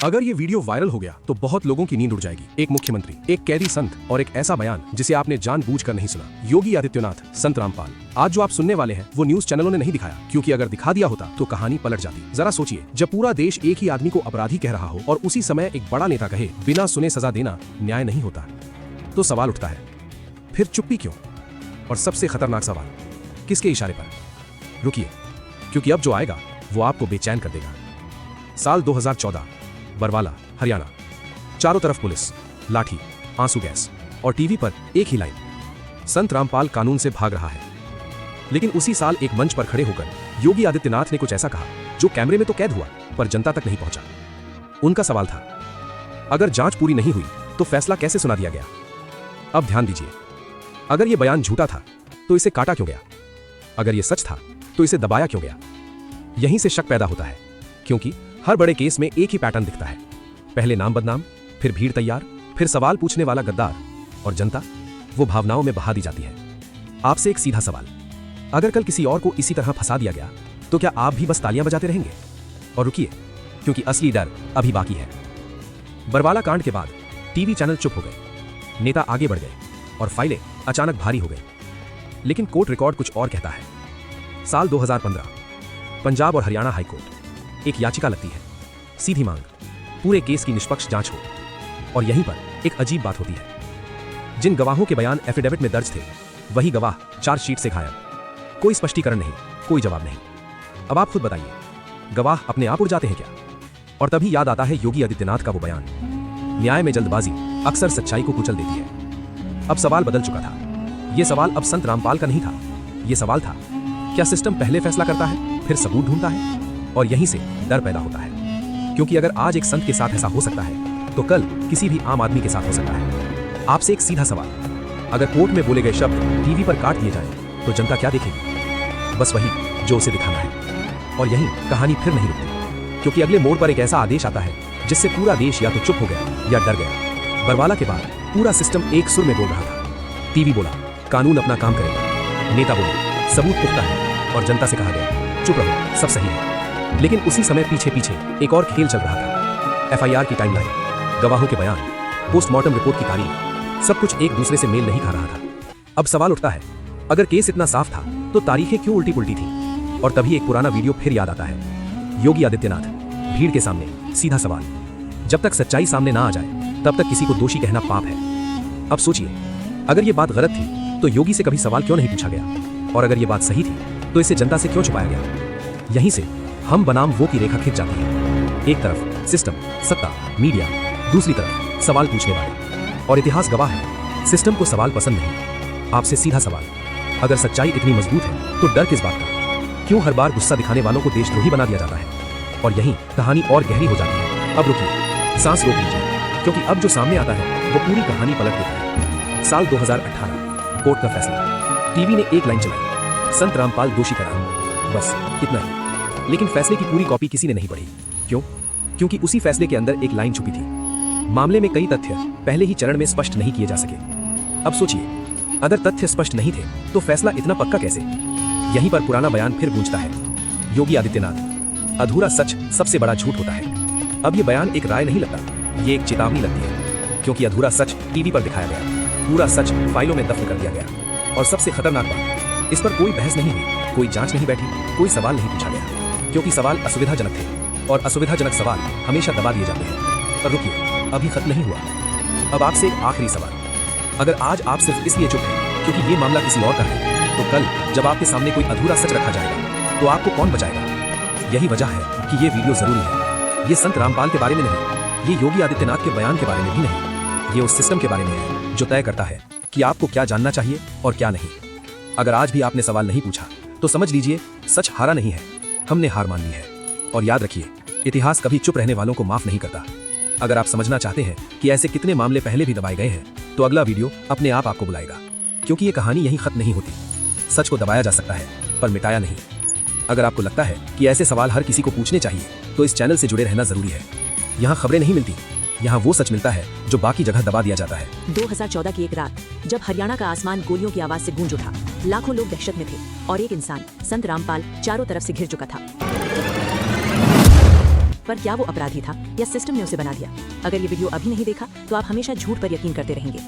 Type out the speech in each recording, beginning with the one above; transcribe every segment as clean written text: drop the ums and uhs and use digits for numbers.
अगर ये video viral हो गया तो बहुत लोगों की नींद उड़ जाएगी। एक मुख्यमंत्री, एक कैदी संत और एक ऐसा बयान जिसे आपने जानबूझकर नहीं सुना। योगी आदित्यनाथ, संत रामपाल। आज जो आप सुनने वाले हैं वो न्यूज चैनलों ने नहीं दिखाया, क्योंकि अगर दिखा दिया होता तो कहानी पलट जाती। जरा सोचिए, जब पूरा देश एक ही आदमी को अपराधी कह रहा हो और उसी समय एक बड़ा नेता कहे बिना सुने सजा देना न्याय नहीं होता, तो सवाल उठता है फिर चुप्पी क्यों? और सबसे खतरनाक सवाल, किसके इशारे पर? रुकिए, क्योंकि अब जो आएगा वो आपको बेचैन कर देगा। साल 2014, बरवाला, हरियाणा। चारों तरफ पुलिस, लाठी, आंसू गैस और टीवी पर एक ही लाइन, संत रामपाल कानून से भाग रहा है। लेकिन उसी साल एक मंच पर खड़े होकर योगी आदित्यनाथ ने कुछ ऐसा कहा जो कैमरे में तो कैद हुआ पर जनता तक नहीं पहुंचा। उनका सवाल था, अगर जांच पूरी नहीं हुई तो फैसला कैसे सुना दिया गया? अब ध्यान दीजिए, अगर यह बयान झूठा था तो इसे काटा क्यों गया? अगर यह सच था तो इसे दबाया क्यों गया? यहीं से शक पैदा होता है, क्योंकि हर बड़े केस में एक ही पैटर्न दिखता है। पहले नाम बदनाम, फिर भीड़ तैयार, फिर सवाल पूछने वाला गद्दार, और जनता वो भावनाओं में बहा दी जाती है। आपसे एक सीधा सवाल, अगर कल किसी और को इसी तरह फंसा दिया गया तो क्या आप भी बस तालियां बजाते रहेंगे? और रुकिए, क्योंकि असली डर अभी बाकी है। बरवाला कांड के बाद टीवी चैनल चुप हो गए, नेता आगे बढ़ गए और फाइलें अचानक भारी हो गई। लेकिन कोर्ट रिकॉर्ड कुछ और कहता है। साल 2015, पंजाब और हरियाणा हाईकोर्ट। एक याचिका लगती है, सीधी मांग, पूरे केस की निष्पक्ष जांच हो। और यहीं पर एक अजीब बात होती है, जिन गवाहों के बयान एफिडेविट में दर्ज थे वही गवाह चार्जशीट से गायब। कोई स्पष्टीकरण नहीं, कोई जवाब नहीं। अब आप खुद बताइए, गवाह अपने आप उड़ जाते हैं क्या? और तभी याद आता है योगी आदित्यनाथ का वो बयान, न्याय में जल्दबाजी अक्सर सच्चाई को कुचल देती है। अब सवाल बदल चुका था। यह सवाल अब संत रामपाल का नहीं था। यह सवाल था, क्या सिस्टम पहले फैसला करता है फिर सबूत ढूंढता है? और यहीं से डर पैदा होता है, क्योंकि अगर आज एक संत के साथ ऐसा हो सकता है तो कल किसी भी आम आदमी के साथ हो सकता है। आपसे एक सीधा सवाल, अगर कोर्ट में बोले गए शब्द टीवी पर काट दिए जाएं तो जनता क्या देखेगी? बस वही जो उसे दिखाना है। और यहीं कहानी फिर नहीं रुकती, क्योंकि अगले मोड़ पर एक ऐसा आदेश आता है जिससे पूरा देश या तो चुप हो गया या डर गया। बरवाला के बाद पूरा सिस्टम एक सुर में बोल रहा था। टीवी बोला, कानून अपना काम करेगा। नेता बोले, सबूत पुख्ता है। और जनता से कहा गया, चुप रहो, सब सही है। लेकिन उसी समय पीछे पीछे एक और खेल चल रहा था। एफआईआर की टाइमलाइन, गवाहों के बयान, पोस्टमार्टम रिपोर्ट की तारीख, सब कुछ एक दूसरे से मेल नहीं खा रहा था। अब सवाल उठता है, अगर केस इतना साफ था तो तारीखें क्यों उल्टी पुल्टी थी? और तभी एक पुराना वीडियो फिर याद आता है। योगी आदित्यनाथ, भीड़ के सामने सीधा सवाल, जब तक सच्चाई सामने ना आ जाए तब तक किसी को दोषी कहना पाप है। अब सोचिए, अगर ये बात गलत थी तो योगी से कभी सवाल क्यों नहीं पूछा गया? और अगर ये बात सही थी तो इसे जनता से क्यों छुपाया गया? यहीं से हम बनाम वो की रेखा खिंच जाती है। एक तरफ सिस्टम, सत्ता, मीडिया, दूसरी तरफ सवाल पूछने वाले। और इतिहास गवाह है, सिस्टम को सवाल पसंद नहीं। आपसे सीधा सवाल, अगर सच्चाई इतनी मजबूत है तो डर किस बात का? क्यों हर बार गुस्सा दिखाने वालों को देशद्रोही बना दिया जाता है? और यहीं कहानी और गहरी हो जाती है। अब रुकिए, सांस रोक लीजिए, क्योंकि अब जो सामने आता है वो पूरी कहानी पलट देता है। साल 2018, कोर्ट का फैसला। टीवी ने एक लाइन चलाई, संत रामपाल दोषी करार। बस इतना ही। लेकिन फैसले की पूरी कॉपी किसी ने नहीं पढ़ी। क्यों? क्योंकि उसी फैसले के अंदर एक लाइन छुपी थी। मामले में कई तथ्य पहले ही चरण में स्पष्ट नहीं किए जा सके। अब सोचिए, अगर तथ्य स्पष्ट नहीं थे तो फैसला इतना पक्का कैसे? यहीं पर पुराना बयान फिर गूंजता है। योगी आदित्यनाथ, अधूरा सच सबसे बड़ा झूठ होता है। अब यह बयान एक राय नहीं लगता, ये एक चेतावनी लगती है, क्योंकि अधूरा सच टीवी पर दिखाया गया, पूरा सच फाइलों में दफन कर दिया गया। और सबसे खतरनाक बात, इस पर कोई बहस नहीं हुई, कोई जांच नहीं बैठी, कोई सवाल नहीं पूछा गया, क्योंकि सवाल असुविधाजनक थे और असुविधाजनक सवाल हमेशा दबा दिए जाते हैं। पर रुकिए, अभी खत्म नहीं हुआ। अब आपसे एक आखिरी सवाल, अगर आज आप सिर्फ इसलिए चुप हैं क्योंकि ये मामला किसी और का है, तो कल जब आपके सामने कोई अधूरा सच रखा जाएगा तो आपको कौन बचाएगा? यही वजह है कि ये वीडियो जरूरी है। ये संत रामपाल के बारे में नहीं, ये योगी आदित्यनाथ के बयान के बारे में भी नहीं, ये उस सिस्टम के बारे में है जो तय करता है कि आपको क्या जानना चाहिए और क्या नहीं। अगर आज भी आपने सवाल नहीं पूछा तो समझ लीजिए, सच हारा नहीं है, हमने हार मान ली है। और याद रखिए, इतिहास कभी चुप रहने वालों को माफ नहीं करता। अगर आप समझना चाहते हैं कि ऐसे कितने मामले पहले भी दबाए गए हैं, तो अगला वीडियो अपने आप आपको बुलाएगा, क्योंकि ये कहानी यहीं खत्म नहीं होती। सच को दबाया जा सकता है पर मिटाया नहीं। अगर आपको लगता है कि ऐसे सवाल हर किसी को पूछने चाहिए तो इस चैनल से जुड़े रहना जरूरी है। यहाँ खबरें नहीं मिलती, यहाँ वो सच मिलता है जो बाकी जगह दबा दिया जाता है। 2014 की एक रात, जब हरियाणा का आसमान गोलियों की आवाज से गूंज उठा, लाखों लोग दहशत में थे और एक इंसान, संत रामपाल, चारों तरफ से घिर चुका था। पर क्या वो अपराधी था या सिस्टम ने उसे बना दिया? अगर ये वीडियो अभी नहीं देखा तो आप हमेशा झूठ पर यकीन करते रहेंगे।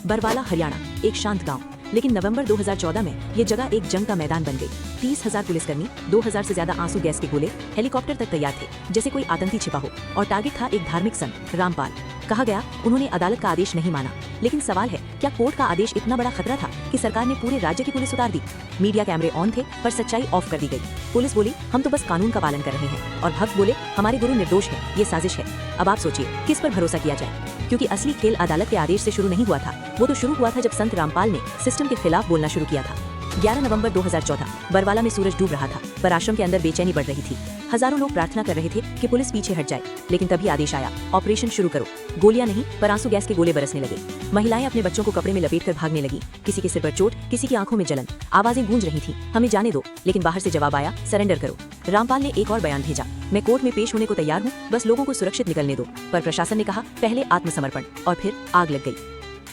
बरवाला हरियाणा, एक शांत गांव, लेकिन नवंबर 2014 में ये जगह एक जंग का मैदान बन गई। 30,000 पुलिसकर्मी, 2,000 से ज्यादा आंसू गैस के गोले, हेलीकॉप्टर तक तैयार थे जैसे कोई आतंकी छिपा हो, और टारगेट था एक धार्मिक संत रामपाल। कहा गया उन्होंने अदालत का आदेश नहीं माना, लेकिन सवाल है क्या कोर्ट का आदेश इतना बड़ा खतरा था कि सरकार ने पूरे राज्य की पुलिस उतार दी? मीडिया कैमरे ऑन थे पर सच्चाई ऑफ कर दी गई। पुलिस बोली हम तो बस कानून का पालन कर रहे हैं, और भक्त बोले हमारे गुरु निर्दोष है, ये साजिश है। अब आप सोचिए किस पर भरोसा किया जाए, क्योंकि असली खेल अदालत के आदेश से शुरू नहीं हुआ था। वो तो शुरू हुआ था जब संत रामपाल ने सिस्टम के खिलाफ बोलना शुरू किया था। 11 नवंबर 2014 बरवाला में सूरज डूब रहा था, पर आश्रम के अंदर बेचैनी बढ़ रही थी। हजारों लोग प्रार्थना कर रहे थे कि पुलिस पीछे हट जाए, लेकिन तभी आदेश आया, ऑपरेशन शुरू करो। गोलियां नहीं पर आंसू गैस के गोले बरसने लगे। महिलाएं अपने बच्चों को कपड़े में लपेटकर भागने लगी। किसी के सिर पर चोट, किसी की आंखों में जलन। आवाजें गूंज रही थी, हमें जाने दो, लेकिन बाहर से जवाब आया, सरेंडर करो। रामपाल ने एक और बयान भेजा, मैं कोर्ट में पेश होने को तैयार हूँ, बस लोगों को सुरक्षित निकलने दो। पर प्रशासन ने कहा पहले आत्मसमर्पण, और फिर आग लग गई।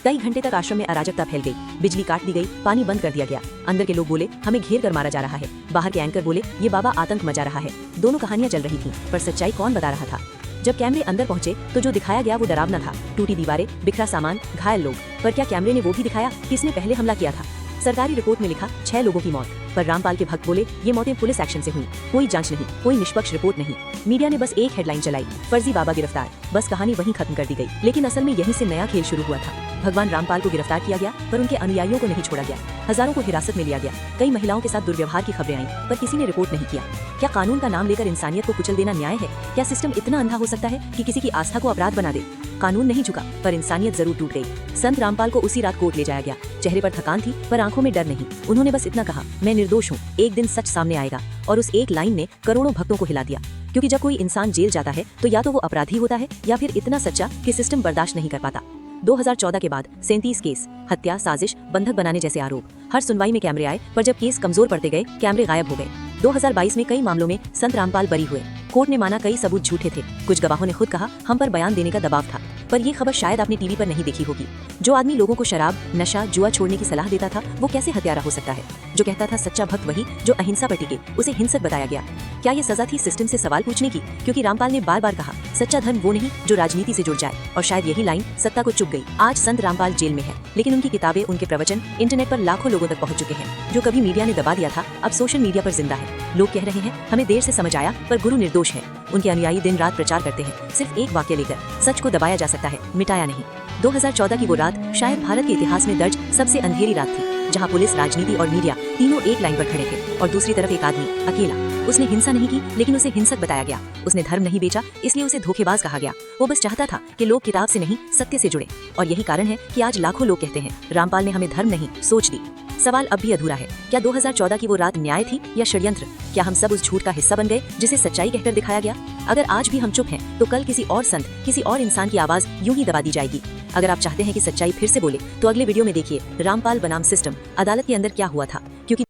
कई घंटे तक आश्रम में अराजकता फैल गई। बिजली काट दी गई, पानी बंद कर दिया गया। अंदर के लोग बोले हमें घेर कर मारा जा रहा है। बाहर के एंकर बोले ये बाबा आतंक मचा रहा है। दोनों कहानियां चल रही थी, पर सच्चाई कौन बता रहा था? जब कैमरे अंदर पहुंचे तो जो दिखाया गया वो डरावना था। टूटी दीवारें, बिखरा सामान, घायल लोग। पर क्या कैमरे ने वो भी दिखाया किसने पहले हमला किया था? सरकारी रिपोर्ट में लिखा 6 लोगों की मौत, पर रामपाल के भक्त बोले ये मौतें पुलिस एक्शन से हुई। कोई जांच नहीं, कोई निष्पक्ष रिपोर्ट नहीं। मीडिया ने बस एक हेडलाइन चलाई, फर्जी बाबा गिरफ्तार। बस कहानी वहीं खत्म कर दी गई। लेकिन असल में यहीं से नया खेल शुरू हुआ था। भगवान रामपाल को गिरफ्तार किया गया, पर उनके अनुयायियों को नहीं छोड़ा गया। हजारों को हिरासत में लिया गया। कई महिलाओं के साथ दुर्व्यवहार की खबरें आईं, पर किसी ने रिपोर्ट नहीं किया। क्या कानून का नाम लेकर इंसानियत को कुचल देना न्याय है? क्या सिस्टम इतना अंधा हो सकता है कि किसी की आस्था को अपराध बना दे? कानून नहीं झुका, पर इंसानियत जरूर टूट गई। संत रामपाल को उसी रात कोर्ट ले जाया गया। चेहरे पर थकान थी, पर आंखों में डर नहीं। उन्होंने बस इतना कहा, मैं निर्दोष हूँ, एक दिन सच सामने आएगा। और उस एक लाइन ने करोड़ों भक्तों को हिला दिया। क्योंकि जब कोई इंसान जेल जाता है तो या तो वो अपराधी होता है या फिर इतना सच्चा कि सिस्टम बर्दाश्त नहीं कर पाता। 2014 के बाद 37 केस, हत्या, साजिश, बंधक बनाने जैसे आरोप। हर सुनवाई में कैमरे आए, पर जब केस कमजोर पड़ते गए कैमरे गायब हो गए। 2022 में कई मामलों में संत रामपाल बरी हुए। कोर्ट ने माना कई सबूत झूठे थे। कुछ गवाहों ने खुद कहा हम पर बयान देने का दबाव था। पर ये खबर शायद आपने टीवी पर नहीं देखी होगी। जो आदमी लोगों को शराब, नशा, जुआ छोड़ने की सलाह देता था, वो कैसे हत्यारा हो सकता है? जो कहता था सच्चा भक्त वही जो अहिंसा पर टिके, उसे हिंसक बताया गया। क्या ये सजा थी सिस्टम से सवाल पूछने की? क्योंकि रामपाल ने बार बार कहा सच्चा धर्म वो नहीं जो राजनीति से जुड़ जाए, और शायद यही लाइन सत्ता को चुप गई। आज संत रामपाल जेल में है, लेकिन उनकी किताबें, उनके प्रवचन इंटरनेट पर लाखों लोगों तक पहुंच चुके हैं। जो कभी मीडिया ने दबा दिया था, अब सोशल मीडिया पर जिंदा है। लोग कह रहे हैं हमें देर से समझ आया, पर गुरु निर्दोष है। उनके अनुयायी दिन रात प्रचार करते हैं, सिर्फ एक वाक्य लेकर, सच को दबाया जा सकता है, मिटाया नहीं। 2014 की वो रात शायद भारत के इतिहास में दर्ज सबसे अंधेरी रात थी, जहां पुलिस, राजनीति और मीडिया तीनों एक लाइन पर खड़े थे, और दूसरी तरफ एक आदमी अकेला। उसने हिंसा नहीं की, लेकिन उसे हिंसक बताया गया। उसने धर्म नहीं बेचा, इसलिए उसे धोखेबाज कहा गया। वो बस चाहता था कि लोग किताब से नहीं, सत्य से जुड़े। और यही कारण है कि आज लाखों लोग कहते हैं रामपाल ने हमें धर्म नहीं, सोच दी। सवाल अब भी अधूरा है, क्या 2014 की वो रात न्याय थी या षड्यंत्र? क्या हम सब उस झूठ का हिस्सा बन गए जिसे सच्चाई कहकर दिखाया गया? अगर आज भी हम चुप हैं, तो कल किसी और संत, किसी और इंसान की आवाज यूं ही दबा दी जाएगी। अगर आप चाहते हैं कि सच्चाई फिर से बोले, तो अगले वीडियो में देखिए रामपाल बनाम सिस्टम, अदालत के अंदर क्या हुआ था। क्योंकि